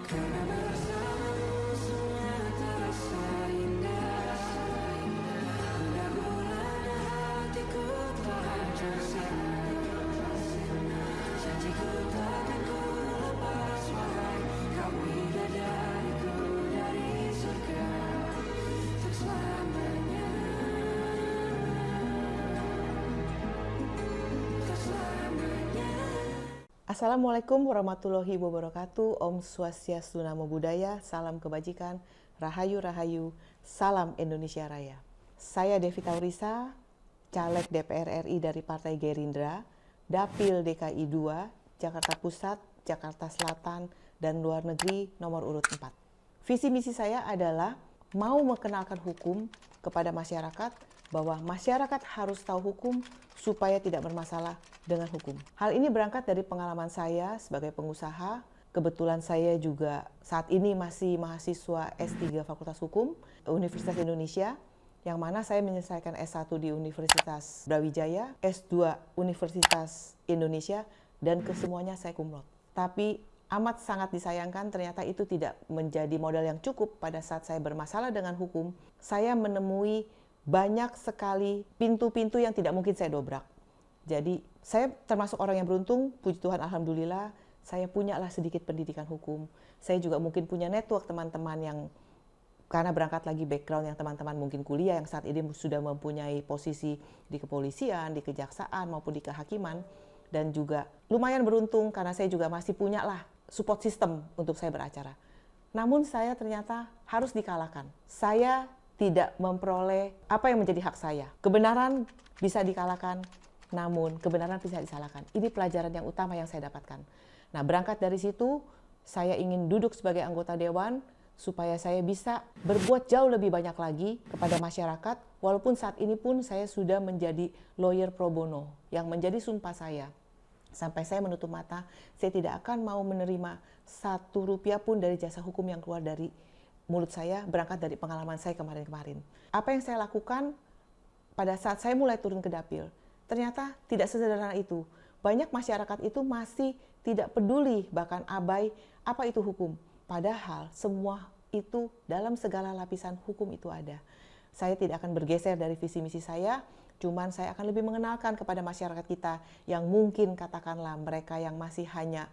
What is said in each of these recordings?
Karena bersamamu semua terasa indah. Gundah gulana hatiku telah hancur sana. Janjiku takkan ku lepas, wahai kau bidadariku dari surga untuk selamanya. Untuk selamanya. Assalamualaikum warahmatullahi wabarakatuh. Om Swastiastu, Namo Buddhaya, salam kebajikan, Rahayu Rahayu, salam Indonesia Raya. Saya Devi Taurisa, caleg DPR RI dari Partai Gerindra, Dapil DKI 2, Jakarta Pusat, Jakarta Selatan, dan Luar Negeri nomor urut 4. Visi misi saya adalah mau mengenalkan hukum kepada masyarakat, bahwa masyarakat harus tahu hukum supaya tidak bermasalah dengan hukum. Hal ini berangkat dari pengalaman saya sebagai pengusaha. Kebetulan saya juga saat ini masih mahasiswa S3 Fakultas Hukum Universitas Indonesia, yang mana saya menyelesaikan S1 di Universitas Brawijaya, S2 Universitas Indonesia, dan kesemuanya saya cum laude. Tapi amat sangat disayangkan ternyata itu tidak menjadi modal yang cukup pada saat saya bermasalah dengan hukum. Saya menemui banyak sekali pintu-pintu yang tidak mungkin saya dobrak. Jadi saya termasuk orang yang beruntung, puji Tuhan alhamdulillah, saya punyalah sedikit pendidikan hukum. Saya juga mungkin punya network teman-teman yang, karena berangkat lagi background yang teman-teman mungkin kuliah yang saat ini sudah mempunyai posisi di kepolisian, di kejaksaan maupun di kehakiman. Dan juga lumayan beruntung karena saya juga masih punya lah support system untuk saya beracara. Namun saya ternyata harus dikalahkan. Saya tidak memperoleh apa yang menjadi hak saya. Kebenaran bisa dikalahkan, namun kebenaran bisa disalahkan. Ini pelajaran yang utama yang saya dapatkan. Nah, berangkat dari situ, saya ingin duduk sebagai anggota dewan supaya saya bisa berbuat jauh lebih banyak lagi kepada masyarakat, walaupun saat ini pun saya sudah menjadi lawyer pro bono, yang menjadi sumpah saya. Sampai saya menutup mata, saya tidak akan mau menerima Rp1 pun dari jasa hukum yang keluar dari mulut saya, berangkat dari pengalaman saya kemarin-kemarin. Apa yang saya lakukan pada saat saya mulai turun ke dapil, ternyata tidak sesederhana itu. Banyak masyarakat itu masih tidak peduli, bahkan abai, apa itu hukum. Padahal semua itu dalam segala lapisan hukum itu ada. Saya tidak akan bergeser dari visi misi saya, cuman saya akan lebih mengenalkan kepada masyarakat kita yang mungkin katakanlah mereka yang masih hanya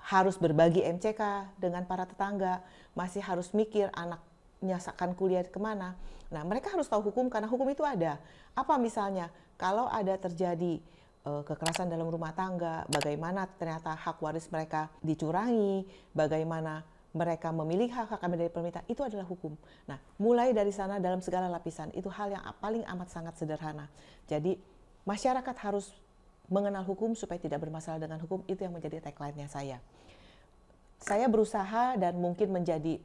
harus berbagi MCK dengan para tetangga, masih harus mikir anaknya akan kuliah kemana. Nah, mereka harus tahu hukum karena hukum itu ada. Apa misalnya, kalau ada terjadi kekerasan dalam rumah tangga, bagaimana ternyata hak waris mereka dicurangi, bagaimana mereka memilih hak dari pemerintah, itu adalah hukum. Nah, mulai dari sana dalam segala lapisan, itu hal yang paling amat sangat sederhana. Jadi, masyarakat harus mengenal hukum supaya tidak bermasalah dengan hukum, itu yang menjadi tagline-nya saya. Saya berusaha dan mungkin menjadi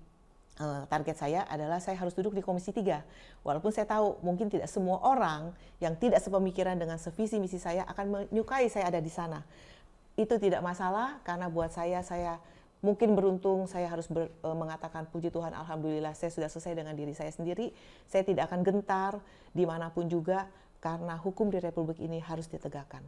target saya adalah saya harus duduk di Komisi 3. Walaupun saya tahu mungkin tidak semua orang yang tidak sepemikiran dengan sevisi misi saya akan menyukai saya ada di sana. Itu tidak masalah karena buat saya mungkin beruntung, saya harus mengatakan puji Tuhan alhamdulillah saya sudah selesai dengan diri saya sendiri. Saya tidak akan gentar dimanapun juga karena hukum di Republik ini harus ditegakkan.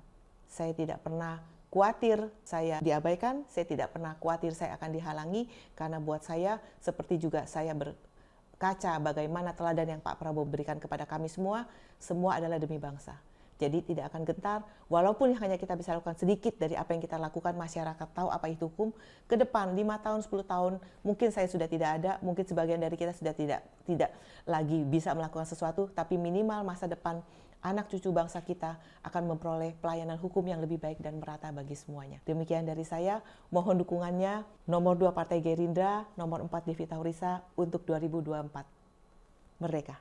Saya tidak pernah khawatir saya diabaikan, saya tidak pernah khawatir saya akan dihalangi, karena buat saya, seperti juga saya berkaca bagaimana teladan yang Pak Prabowo berikan kepada kami semua adalah demi bangsa. Jadi tidak akan gentar, walaupun hanya kita bisa lakukan sedikit dari apa yang kita lakukan, masyarakat tahu apa itu hukum, ke depan 5 tahun, 10 tahun, mungkin saya sudah tidak ada, mungkin sebagian dari kita sudah tidak lagi bisa melakukan sesuatu, tapi minimal masa depan anak cucu bangsa kita akan memperoleh pelayanan hukum yang lebih baik dan merata bagi semuanya. Demikian dari saya, mohon dukungannya. Nomor 2 Partai Gerindra, nomor 4 Devi Taurisa untuk 2024. Merdeka!